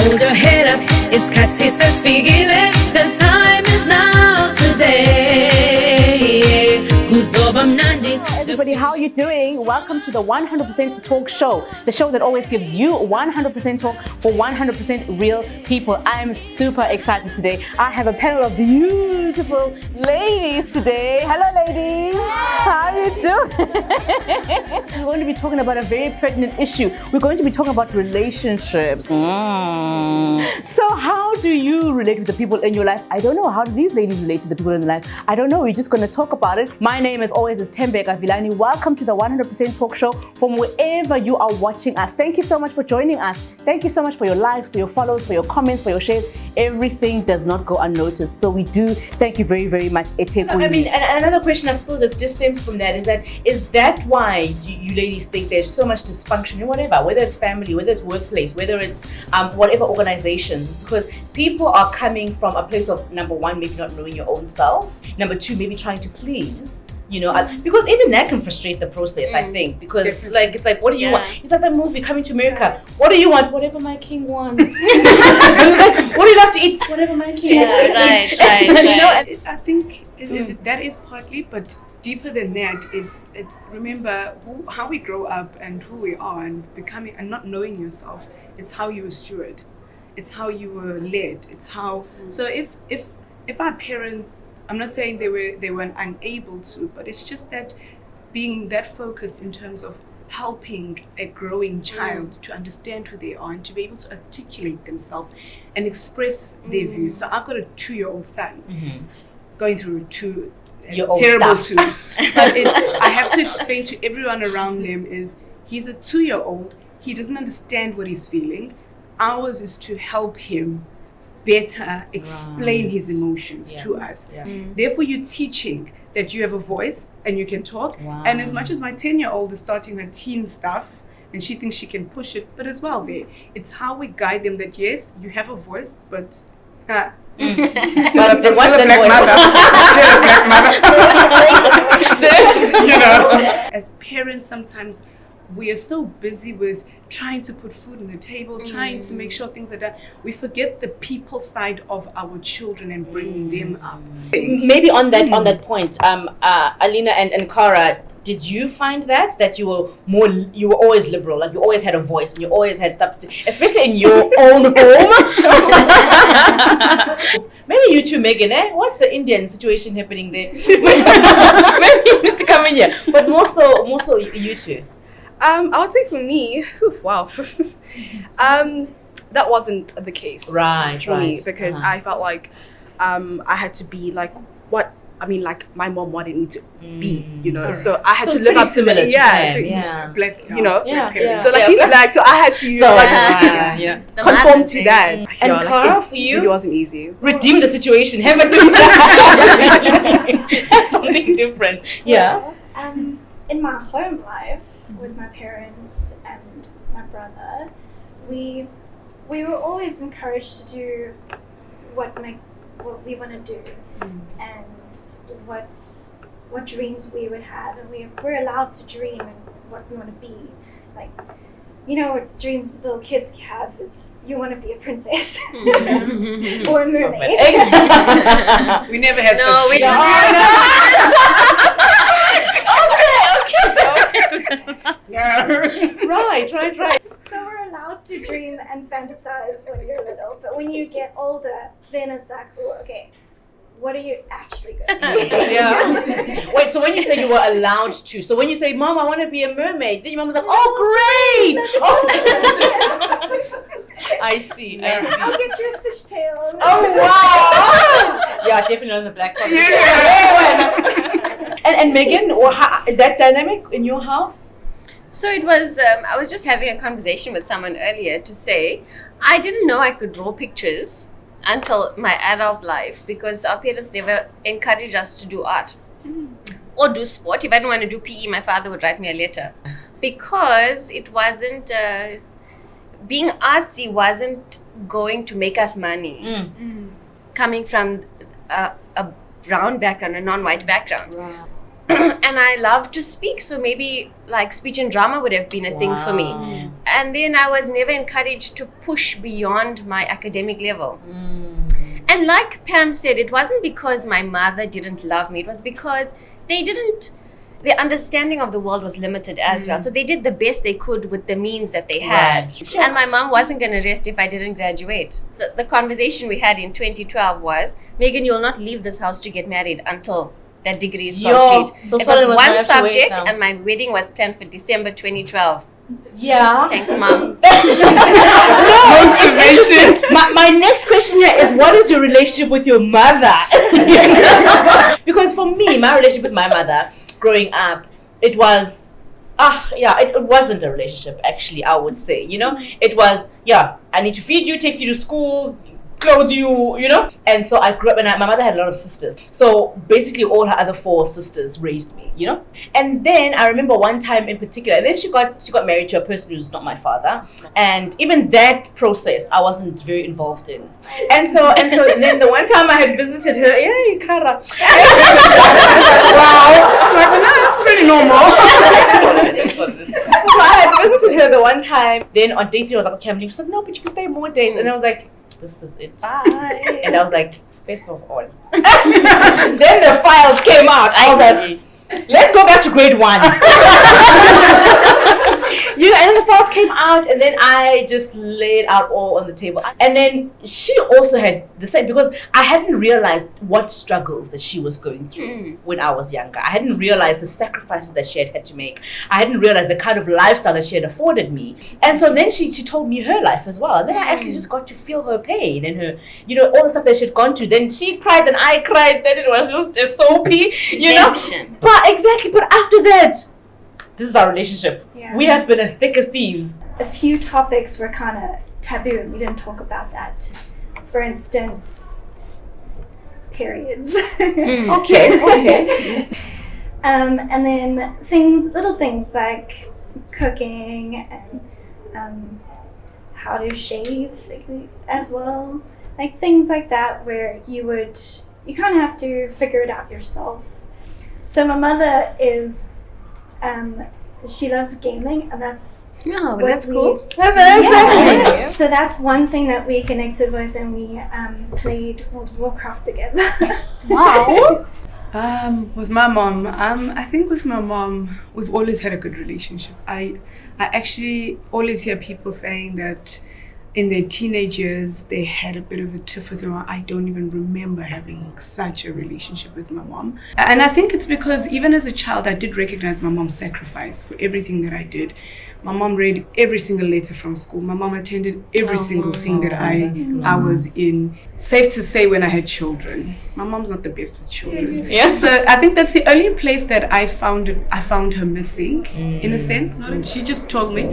Hold your head up, it's casi se spigile. The time is now today. Kuzoba mnandi. Everybody, how are you doing? Welcome to the 100% Talk Show, the show that always gives you 100% talk for 100% real people. I am super excited today. I have a panel of beautiful ladies today. Hello, ladies. How are you doing? We're going to be talking about a very pertinent issue. We're going to be talking about relationships. So how do you relate with the people in your life? I don't know. How do these ladies relate to the people in their lives? I don't know. We're just going to talk about it. My name, as always, is Tembeka Vilani. Welcome to the 100% Talk Show from wherever you are watching us. Thank you so much for joining us. Thank you so much for your likes, for your follows, for your comments, for your shares. Everything does not go unnoticed. So we do thank you very, very much. I mean, and another question I suppose that just stems from that is that why you ladies think there's so much dysfunction in whatever, whether it's family, whether it's workplace, whether it's whatever organizations, because people are coming from a place of, number one, maybe not knowing your own self, number two, maybe trying to please. You know, because even that can frustrate the process, I think, because it's like, what do you want? It's like that movie, Coming to America. What do you want? Whatever my king wants. What do you love to eat? Whatever my king wants to eat. Right. You know, I think that is partly, but deeper than that, it's remember how we grow up and who we are and becoming and not knowing yourself. It's how you were stewarded. It's how you were led. It's how. So if our parents, I'm not saying they weren't unable to, but it's just that being that focused in terms of helping a growing child to understand who they are and to be able to articulate themselves and express their views. So I've got a 2-year-old son going through terrible twos. But I have to explain to everyone around them is he's a 2-year-old. He doesn't understand what he's feeling. Ours is to help him better explain his emotions to us. Therefore, you're teaching that you have a voice and you can talk. And as much as my 10-year-old is starting her teen stuff and she thinks she can push it, but as well it's how we guide them that yes, you have a voice, but But what's the voice? You know, as parents, sometimes we are so busy with trying to put food on the table, trying to make sure things are done. We forget the people side of our children and bringing them up. Maybe on that point, Alina and Cara, did you find that you were always liberal, like you always had a voice and you always had stuff to, especially in your own home? Maybe you too, Megan, what's the Indian situation happening there? Maybe you need to come in here, but more so you two. I would say for me, that wasn't the case for me because I felt like I had to be like like my mom wanted me to be, you know. So I had to live up to the black, you know. So like she's black, so I had to conform to that. And Cara, for you, it wasn't easy. Redeem the situation, have something different. In my home life with my parents and my brother, we were always encouraged to do what we want to do and what dreams we would have, and we're allowed to dream and what we want to be. Like, you know, what dreams little kids have is you want to be a princess or a mermaid. We never had such Right. So we're allowed to dream and fantasize when you're little, but when you get older, then it's like, oh, okay, what are you actually going to be? Wait, so when you say you were allowed to, so when you say, Mom, I want to be a mermaid, then your mom was like, oh, great! I see. I'll get you a fishtail. Oh, wow! Yeah, definitely on the black card. And Megan, that dynamic in your house? So it was, I was just having a conversation with someone earlier to say, I didn't know I could draw pictures until my adult life because our parents never encouraged us to do art or do sport. If I didn't want to do PE, my father would write me a letter because it wasn't, being artsy wasn't going to make us money. Coming from a brown background, a non-white background. and I love to speak, so maybe like speech and drama would have been a thing for me. And then I was never encouraged to push beyond my academic level. And like Pam said, it wasn't because my mother didn't love me, it was because their understanding of the world was limited as well. So they did the best they could with the means that they had. Sure. And my mom wasn't going to rest if I didn't graduate. So the conversation we had in 2012 was, Megan, you'll not leave this house to get married until that degree is complete. So it was one subject, and my wedding was planned for December 2012. Yeah. Thanks, Mom. Motivation. My next question here is, what is your relationship with your mother? Because for me, my relationship with my mother growing up, it was, it wasn't a relationship, actually, I would say, It was, I need to feed you, take you to school, clothe you, And so I grew up, and my mother had a lot of sisters. So basically all her other 4 sisters raised me, And then I remember one time in particular, and then she got married to a person who's not my father. And even that process, I wasn't very involved in. And so then the one time I had visited her, yay, Kara. Wow. That's pretty normal. So I had visited her the one time. Then on day 3, I was like, okay, I'm leaving. She's like, no, but you can stay more days. And I was like, this is it. Bye. And I was like, first of all. Then the files came out. I was like, let's go back to grade 1. And then the files came out, and then I just laid out all on the table. And then she also had the same, because I hadn't realized what struggles that she was going through when I was younger. I hadn't realized the sacrifices that she had to make. I hadn't realized the kind of lifestyle that she had afforded me. And so then she told me her life as well. And then I actually just got to feel her pain and her, all the stuff that she had gone through. Then she cried, and I cried. Then it was just a soapy, But exactly. But after that, this is our relationship. Yeah. We have been as thick as thieves. A few topics were kind of taboo, and we didn't talk about that. For instance, periods. Okay. And then little things like cooking and how to shave as well. Like things like that, where you kind of have to figure it out yourself. So my mother is. She loves gaming, and that's that's cool. Yeah. So that's one thing that we connected with, and we played World of Warcraft together. Wow. With my mom, I think with my mom, we've always had a good relationship. I actually always hear people saying that in their teenage years, they had a bit of a tiff with her mom. I don't even remember having such a relationship with my mom. And I think it's because even as a child, I did recognize my mom's sacrifice for everything that I did. My mom read every single letter from school. My mom attended every single thing that I was in. Safe to say, when I had children, my mom's not the best with children. Yeah. So I think that's the only place that I found her missing, in a sense. She just told me,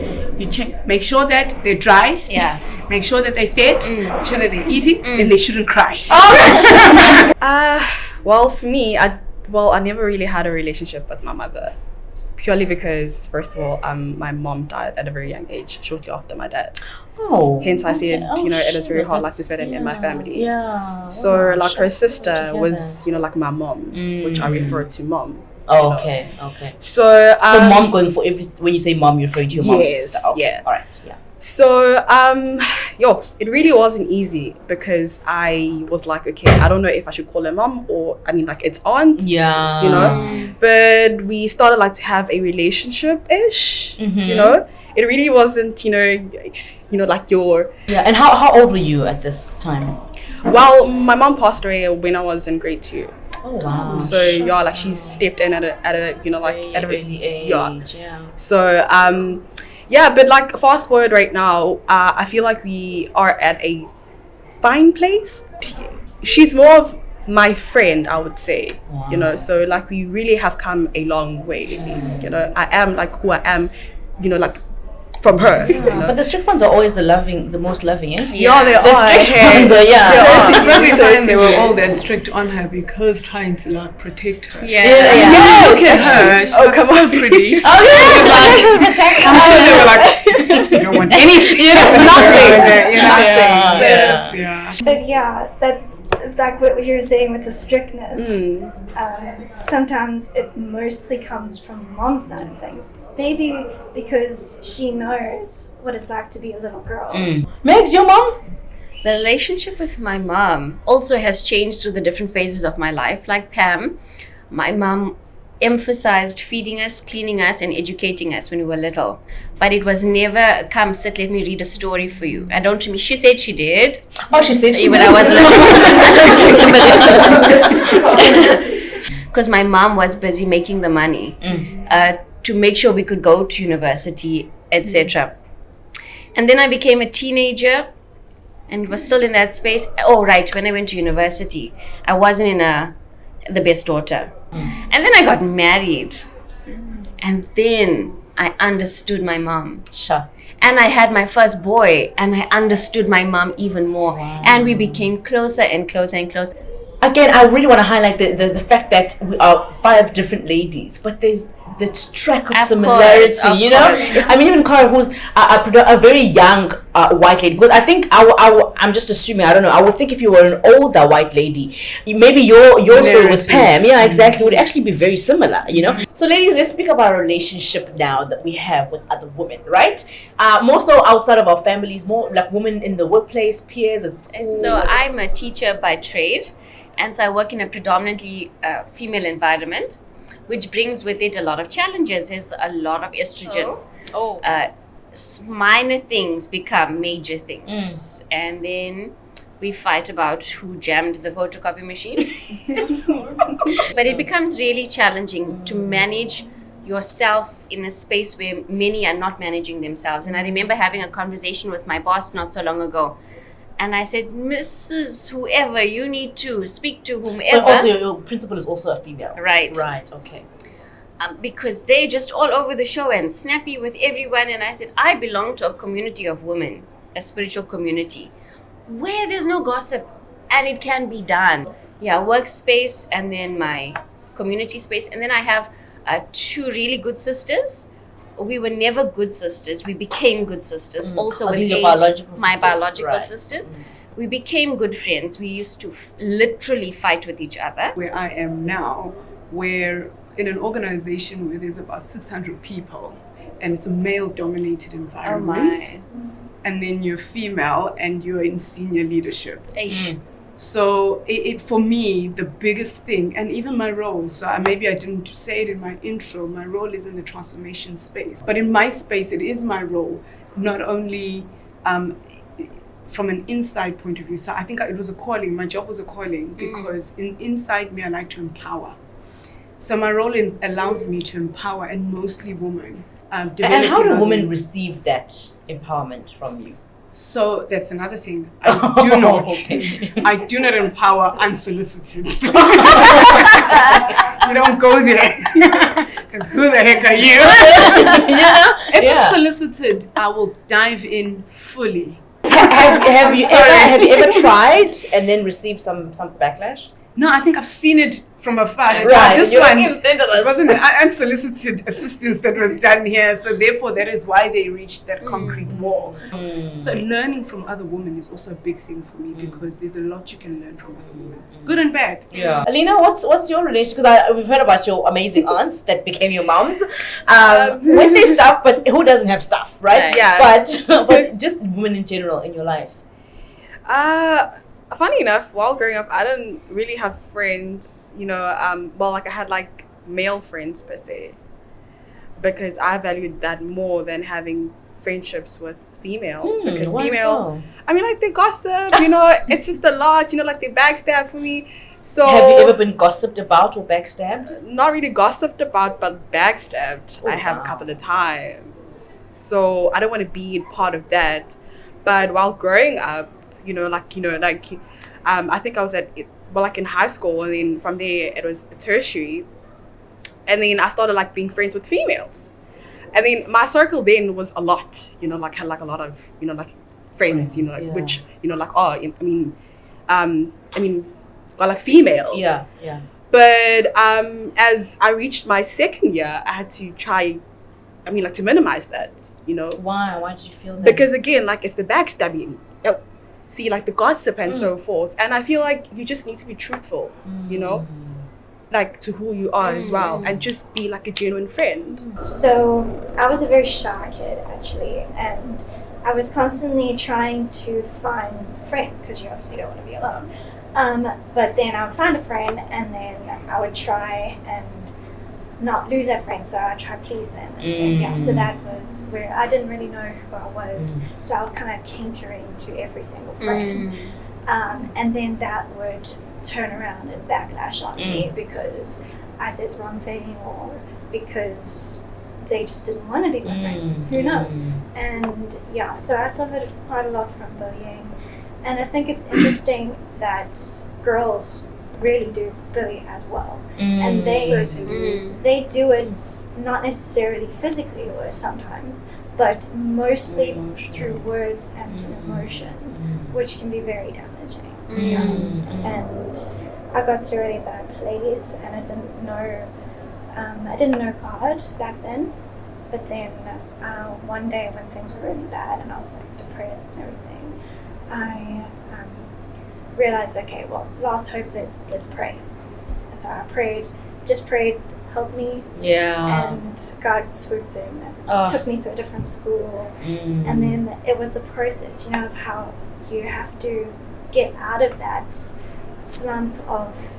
make sure that they're dry. Yeah. Make sure that they're fed. Make sure that they're eating, and they shouldn't cry. Well, for me, I never really had a relationship with my mother. Purely because, first of all, my mom died at a very young age, shortly after my dad. Hence I said, it is very hard to fit in my family. Yeah. So her sister was, like my mom, which I refer to mom. Oh, okay. So mom going for when you say mom, you're referring to your mom's sister. Okay. Yeah. All right. Yeah. So, it really wasn't easy, because I was like, okay, I don't know if I should call her mom or, it's aunt. Yeah. But we started to have a relationship-ish, It really wasn't, like your... Yeah, and how old were you at this time? Well, my mom passed away when I was in grade 2. Oh, wow. So, she stepped in at a early age. Yeah. So, but fast forward right now, I feel like we are at a fine place. She's more of my friend, I would say. Wow. So we really have come a long way. I am who I am, from her. Yeah. But the strict ones are always the most loving, eh? Yeah, they are. The strict ones are, Every time they were all that strict on her because trying to protect her. Yeah. Look at her. She's so pretty. I'm sure they were like, you don't want anything. Nothing. Nothing. Yeah. But yeah, that's like what you were saying with the strictness. Sometimes it mostly comes from mom's side of things. Maybe because she knows what it's like to be a little girl. Megs, your mom? The relationship with my mom also has changed through the different phases of my life. Like Pam, my mom emphasized feeding us, cleaning us, and educating us when we were little. But it was never, come sit, let me read a story for you. I don't mean, she said she did. Oh, she said she when did? I was little. Because my mom was busy making the money to make sure we could go to university, etc. And then I became a teenager and was still in that space. Oh, right, when I went to university, I wasn't in the best daughter. And then I got married. And then I understood my mom. Sure. And I had my first boy, and I understood my mom even more. Wow. And we became closer and closer and closer. Again, I really want to highlight the fact that we are 5 different ladies, but there's this track of similarity, of you know? course. I mean, even Cara, who's a very young white lady, because I think I'm just assuming, I don't know, I would think if you were an older white lady, maybe your story with Pam, yeah, exactly, would actually be very similar, you know? So ladies, let's speak about our relationship now that we have with other women, right? More so outside of our families, more like women in the workplace, peers at school. And so I'm a teacher by trade. And so I work in a predominantly female environment, which brings with it a lot of challenges. There's a lot of estrogen. Minor things become major things. And then we fight about who jammed the photocopy machine. But it becomes really challenging to manage yourself in a space where many are not managing themselves. And I remember having a conversation with my boss not so long ago. And I said, Mrs. Whoever, you need to speak to whomever. So also your principal is also a female. Right. Right, okay. Because they're just all over the show and snappy with everyone. And I said, I belong to a community of women, a spiritual community, where there's no gossip and it can be done. Yeah, workspace and then my community space. And then I have 2 really good sisters. We were never good sisters. We became good sisters. Also with age, my biological sisters. We became good friends. We used to literally fight with each other. Where I am now, where in an organization where there's about 600 people and it's a male-dominated environment, and then you're female and you're in senior leadership. So it for me, the biggest thing, and even my role, so maybe I didn't say it in my intro, my role is in the transformation space. But in my space, it is my role, not only from an inside point of view. So I think it was a calling, my job was a calling, because inside me, I like to empower. So my role allows me to empower, and mostly women. And how do women receive that empowerment from you? So that's another thing. I do not empower unsolicited. You don't go there. Because who the heck are you? If it's solicited, I will dive in fully. Have you ever tried and then received some backlash? No, I think I've seen it from afar. Right. This one, it wasn't an unsolicited assistance that was done here. So therefore, that is why they reached that concrete wall. So learning from other women is also a big thing for me, because there's a lot you can learn from other women, good and bad. Yeah. Alina, what's your relation? Because we've heard about your amazing aunts that became your moms. With their stuff, but who doesn't have stuff, right? Yeah. But just women in general in your life. Funny enough, while growing up, I didn't really have friends, I had like male friends per se, because I valued that more than having friendships with female. Because female, they gossip, it's just a lot, like they backstab for me. So have you ever been gossiped about or backstabbed? Not really gossiped about, but backstabbed. I have a couple of times. So I don't want to be part of that. But while growing up, I think I was in high school, and then from there it was tertiary, and then I started being friends with females, and then my circle then was a lot, had a lot of friends, which female. Yeah. But as I reached my second year, I had to try, to minimize that, Why did you feel that? Because again, it's the backstabbing. see like the gossip and so forth. And I feel like you just need to be truthful, you know, like to who you are as well, and just be like a genuine friend. So I was a very shy kid actually, and I was constantly trying to find friends because you obviously don't want to be alone. But then I would find a friend, and then I would try and not lose that friend, so I try to please them. And yeah, so that was where I didn't really know who I was, so I was kind of catering to every single friend. And then that would turn around and backlash on me because I said the wrong thing, or because they just didn't want to be my friend. Who knows? And yeah, so I suffered quite a lot from bullying, and I think it's interesting that girls really do bully as well, and they do it not necessarily physically or sometimes, but mostly through words and through emotions, which can be very damaging. And I got to a really bad place, and I didn't know God back then. But then one day when things were really bad and I was like depressed and everything, I realized, okay, well, last hope, let's pray. So I prayed, help me. And God swooped in and took me to a different school. And then it was a process, you know, of how you have to get out of that slump of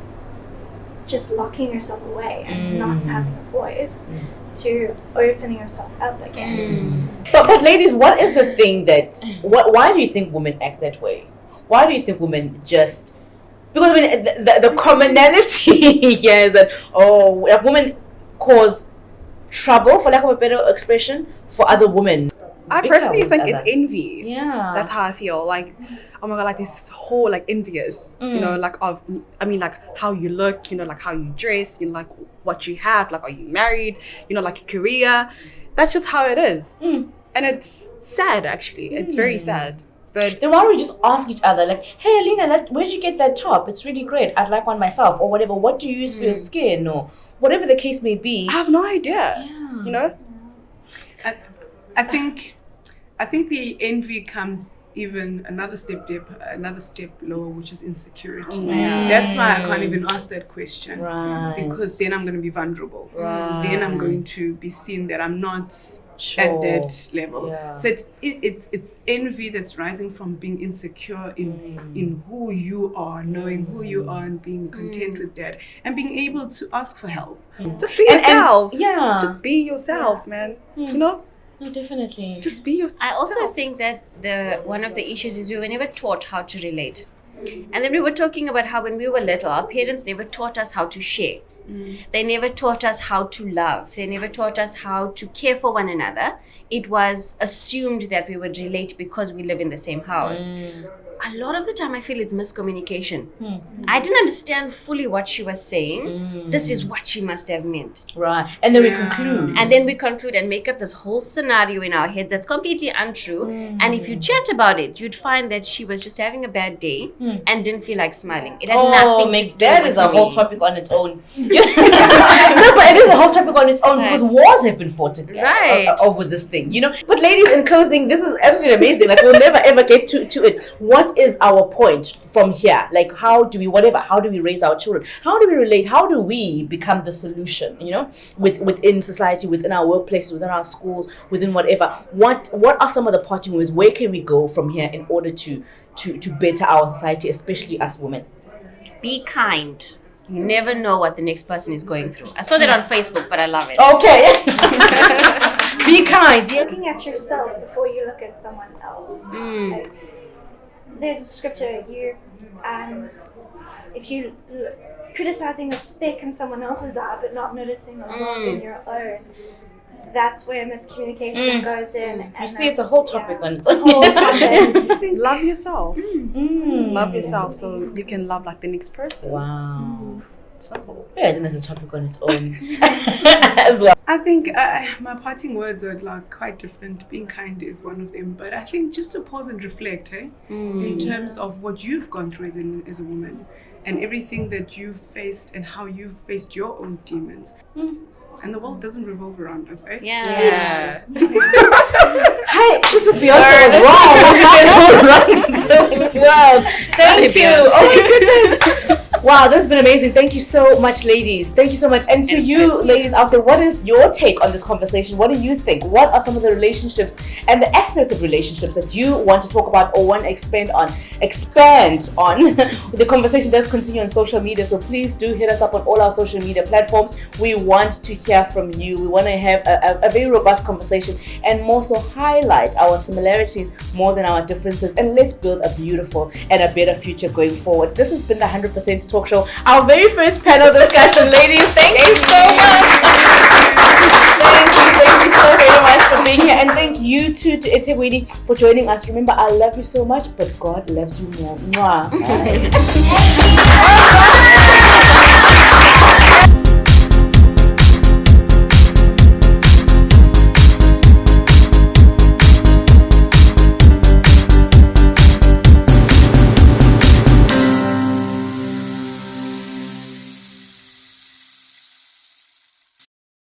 just locking yourself away and not having a voice to opening yourself up again. But ladies, what is the thing that why do you think women act that way? Why do you think women just, because I mean the commonality here is that women cause trouble, for lack of a better expression, for other women. I personally think it's envy. Yeah, that's how I feel. Like, oh my god, like this whole like envious, you know, like like how you look, you know, like how you dress, you know, like what you have, like are you married, you know, like your career. That's just how it is, and it's sad actually. It's very sad. But then why don't we just ask each other, like, hey Alina, where'd you get that top? It's really great. I'd like one myself, or whatever. What do you use for your skin, or whatever the case may be? I have no idea. You know. I think the envy comes even another step lower, which is insecurity. That's why I can't even ask that question, because then I'm going to be vulnerable. Then I'm going to be seen that I'm not at that level. So it's envy that's rising from being insecure in who you are, knowing who you are and being content with that, and being able to ask for help. Just be yourself. Just be yourself, man. You know. No, definitely. Just be yourself. I also think that one of the issues is we were never taught how to relate. And then we were talking about how when we were little, our parents never taught us how to share. They never taught us how to love. They never taught us how to care for one another. It was assumed that we would relate because we live in the same house. A lot of the time I feel it's miscommunication. I didn't understand fully what she was saying. This is what she must have meant. Right. And then we conclude. And then we conclude and make up this whole scenario in our heads that's completely untrue. And if you chat about it, you'd find that she was just having a bad day and didn't feel like smiling. It had nothing to do that with is a me. whole topic on its own. No, but it is a whole topic on its own, because wars have been fought over this thing, you know. But ladies, in closing, this is absolutely amazing. Like, we'll never ever get to it. What is our point from here? Like, how do we raise our children? How do we relate? How do we become the solution, you know, within society, within our workplaces, within our schools, within whatever? What are some of the parting words? Where can we go from here in order to better our society, especially us women? Be kind. You never know what the next person is going through. I saw that on Facebook, but I love it. Okay. Be kind. Looking at yourself before you look at someone else. Like, there's a scripture, if you criticizing a speck in someone else's eye but not noticing the log in your own, that's where miscommunication goes in. And you see, it's a whole topic on its own. Love yourself. Love yourself so you can love like the next person. Wow. Simple. Yeah, I think there's a topic on its own as well. I think my parting words are like quite different. Being kind is one of them, but I think just to pause and reflect, in terms of what you've gone through as a woman, and everything that you've faced and how you've faced your own demons. And the world doesn't revolve around us, eh? Yeah. Hey, she's with Beyonce as well. world. Thank you. Oh my goodness. Wow, this has been amazing. Thank you so much, ladies. Thank you so much. And to you, ladies out there, what is your take on this conversation? What do you think? What are some of the relationships and the aspects of relationships that you want to talk about or want to expand on? The conversation does continue on social media, so please do hit us up on all our social media platforms. We want to hear from you. We want to have a very robust conversation and more so highlight our similarities more than our differences, and let's build a beautiful and a better future going forward. This has been the 100% Talk Show, our very first panel discussion. Ladies, thank you so much. Thank you so very much for being here, and thank you too to Insecurity for joining us. Remember, I love you so much, but God loves you more. Mwah.